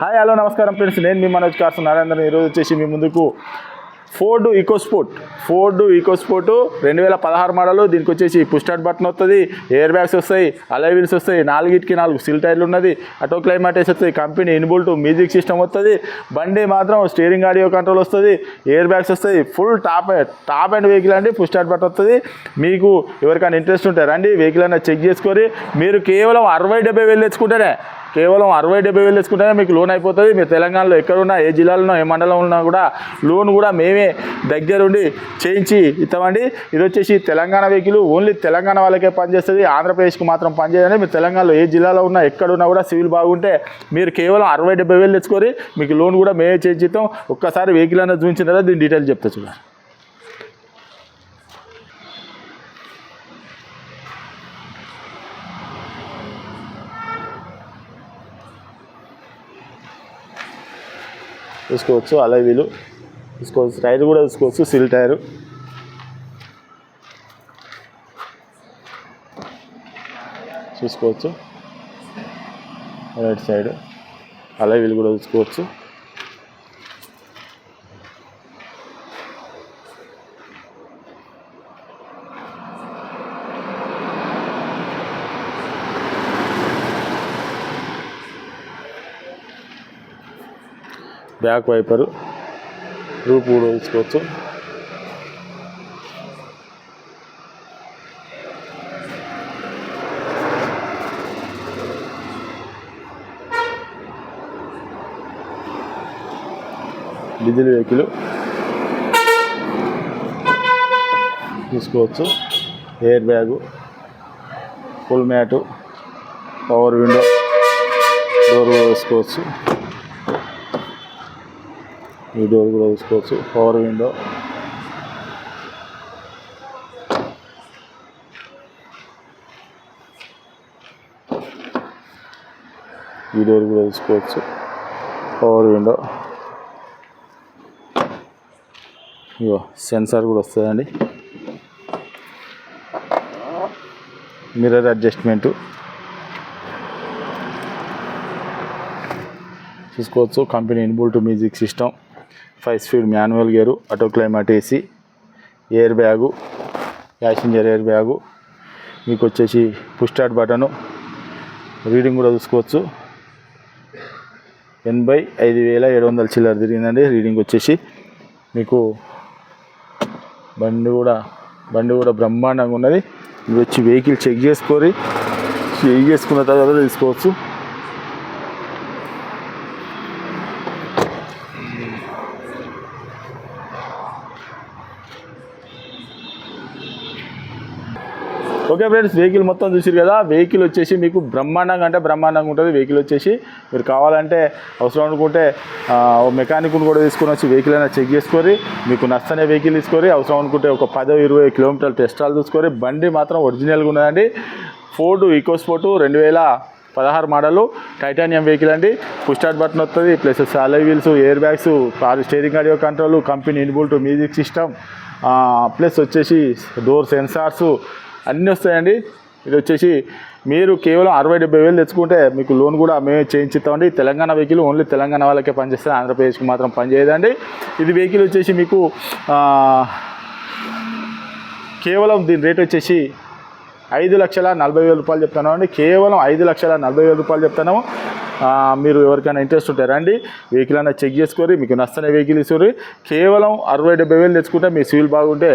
Hi hello నమస్కారం friends, నేను మీ Manoj cars Narendra. ఈరోజు వచ్చేసి మీ ముందుకు ఫోర్డ్ ఈకోస్పోర్ట్ 2016 మోడల్. దీనికి వచ్చేసి పుష్ స్టార్ట్ బటన్ వస్తుంది, ఎయిర్ బ్యాగ్స్ వస్తాయి, అలై వీల్స్ వస్తాయి, 4 సిల్ టైర్లు ఉన్నది, ఆటో క్లైమాటేస్ వస్తుంది, కంపెనీ ఇన్బుల్ట్ మ్యూజిక్ సిస్టమ్ వస్తుంది. బండి మాత్రం స్టీరింగ్ ఆడియో కంట్రోల్ వస్తుంది, ఎయిర్ బ్యాగ్స్ వస్తాయి. ఫుల్ టాప్ అండ్ వెహికల్ అండి. పుష్ స్టార్ట్ బటన్ వస్తుంది. మీకు ఎవరికైనా ఇంట్రెస్ట్ ఉంటే రండి, వెహికల్ అయినా చెక్ చేసుకొని మీరు కేవలం 60-70 వేలు తెచ్చుకుంటేనే మీకు లోన్ అయిపోతుంది. మీరు తెలంగాణలో ఎక్కడున్నా, ఏ జిల్లాలో, ఏ మండలంలో ఉన్నా కూడా లోన్ కూడా మేమే దగ్గరుండి చేయించి ఇస్తామండి. ఇది వచ్చేసి తెలంగాణ వెహికల్, ఓన్లీ తెలంగాణ వాళ్ళకే పనిచేస్తుంది, ఆంధ్రప్రదేశ్కి మాత్రం పనిచేయదండి. మీరు తెలంగాణలో ఏ జిల్లాలో ఉన్నా, ఎక్కడున్నా కూడా సివిల్ బాగుంటే మీరు కేవలం 60-70 వేలు తెచ్చుకొని మీకు లోన్ కూడా మేమే చేయించి ఇస్తాం. ఒక్కసారి వెహికల్ అనేది చూపించిన తర్వాత దీని డీటెయిల్ చెప్తా చూడండి. చూసుకోవచ్చు, అలై వీలు చూసుకోవచ్చు, టైర్ కూడా చూసుకోవచ్చు, సిల్ టైరు. చూసుకోవచ్చు రైట్ సైడ్ అలై వీలు కూడా చూసుకోవచ్చు. బ్యాక్ వైపరు రూప్ కూడా చూసుకోవచ్చు. డీజిల్ వెహికల్ చూసుకోవచ్చు. Air bag, full mat, power window, door కూడా చూసుకోవచ్చు. ఈ డోర్ కూడా చూసుకోవచ్చు, పవర్ విండో. ఈ డోర్ కూడా చూసుకోవచ్చు, పవర్ విండో. ఇగో సెన్సార్ కూడా వస్తుందండి, మిర్రర్ అడ్జస్ట్మెంటు చూసుకోవచ్చు. Company inbuilt music system, 5 speed manual gear, auto climate AC, air bag, passenger air bag. మీకు వచ్చేసి పుష్ స్టార్ట్ బటను, రీడింగ్ కూడా చూసుకోవచ్చు. 85,700 చిల్లర తిరిగిందండి రీడింగ్ వచ్చేసి. మీకు బండి కూడా బ్రహ్మాండంగా ఉన్నది. మీరు వచ్చి వెహికల్ చెక్ చేసుకున్న తర్వాత తీసుకోవచ్చు. ఓకే ఫ్రెండ్స్, వెహికల్ మొత్తం చూసారు కదా. వెహికల్ వచ్చేసి మీకు బ్రహ్మాండంగా ఉంటుంది. వెహికల్ వచ్చేసి మీరు కావాలంటే అవసరం అనుకుంటే మెకానిక్ను కూడా తీసుకొని వచ్చి వెహికల్ అయినా చెక్ చేసుకొని మీకు నచ్చనే వెహికల్ తీసుకొని, అవసరం అనుకుంటే ఒక 10-20 కిలోమీటర్ల టెస్టాలు చూసుకొని. బండి మాత్రం ఒరిజినల్గా ఉన్నదండి. Ford EcoSport 2016 model titanium vehicle అండి. పుష్ స్టార్ట్ బటన్ వస్తుంది, ప్లస్ అలై wheels, air bags, steering audio control, company inbuilt music system, plus వచ్చేసి డోర్ సెన్సార్స్ అన్నీ వస్తాయండి. ఇది వచ్చేసి మీరు కేవలం 60-70 వేలు తెచ్చుకుంటే మీకు లోన్ కూడా మేమే చేయించిస్తామండి. తెలంగాణ వెహికల్ ఓన్లీ తెలంగాణ వాళ్ళకే పనిచేస్తుంది, ఆంధ్రప్రదేశ్కి మాత్రం పనిచేయదండి. ఇది వెహికల్ వచ్చేసి మీకు కేవలం దీని రేట్ వచ్చేసి 5,40,000 రూపాయలు చెప్తున్నాము అండి. కేవలం 5,40,000 రూపాయలు చెప్తున్నాము. మీరు ఎవరికైనా ఇంట్రెస్ట్ ఉంటే రండి, వెహికల్ అయినా చెక్ చేసుకొని మీకు నచ్చని వెహికల్ ఇస్తుంది. కేవలం 60-70 వేలు తెచ్చుకుంటే మీ సివిల్ బాగుంటే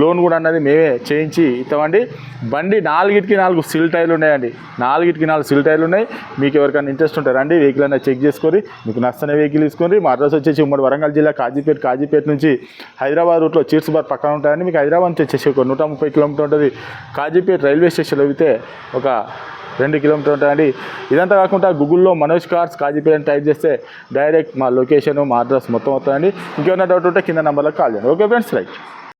లోన్ కూడా అన్నది మేమే చేయించి ఇస్తామండి. బండి 4 సిల్ టైర్లు ఉన్నాయండి, 4 సిల్ టైర్లు ఉన్నాయి. మీకు ఎవరికైనా ఇంట్రెస్ట్ ఉంటే రండి, వెహికల్ అయినా చెక్ చేసుకొని మీకు నచ్చని వెహికల్ తీసుకొని. మా అడ్రస్ వచ్చేసి ఉమ్మడి వరంగల్ జిల్లా కాజీపేట నుంచి హైదరాబాద్ రూట్లో చీర్స్బార్ పక్కన ఉంటాయండి. మీకు హైదరాబాద్ నుంచి వచ్చేసి ఒక 130 కిలోమీటర్ ఉంటుంది. కాజీపేట రైల్వే స్టేషన్లో అయితే ఒక 2 కిలోమీటర్ ఉంటాయండి. ఇదంతా కాకుండా గూగుల్లో మనోజ్ కార్స్ కాజీపేట అని టైప్ చేస్తే డైరెక్ట్ మా లొకేషన్, మా అడ్రస్ మొత్తం వస్తుందండి. ఇంకేమైనా డౌట్ ఉంటే కింద నెంబర్లకు కాల్ చేయండి. Okay friends, right.